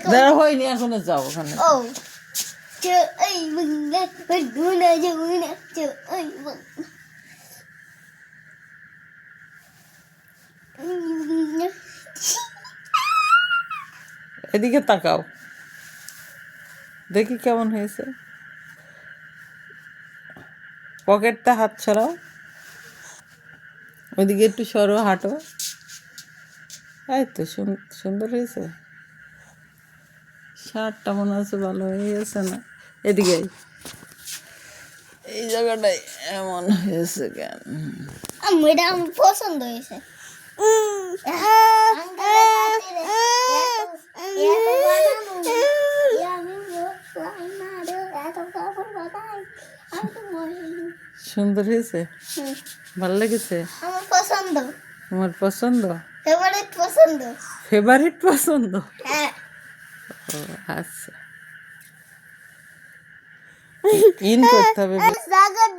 দাঁড়া হয়নি এখনো যাও ওখানে ও এই গুনা এই এদিকে তাকাও দেখি কেমন হয়েছে পকেটটা হাত ছড়াও ওইদিকে একটু সরো হাঁটো এই তো সুন্দর হয়েছে শার্টটা মনে হচ্ছে ভালো হয়ে গেছে না এদিকে এই জায়গাটাই এমন হয়েছে কেন এটা আমার পছন্দ হয়েছে সুন্দর হয়েছে ভালো লেগেছে আমার পছন্দ তোমার পছন্দ ফেভারিট পছন্দ ফেভারিট পছন্দ হ্যাঁ ও আচ্ছা ইন করতে হবে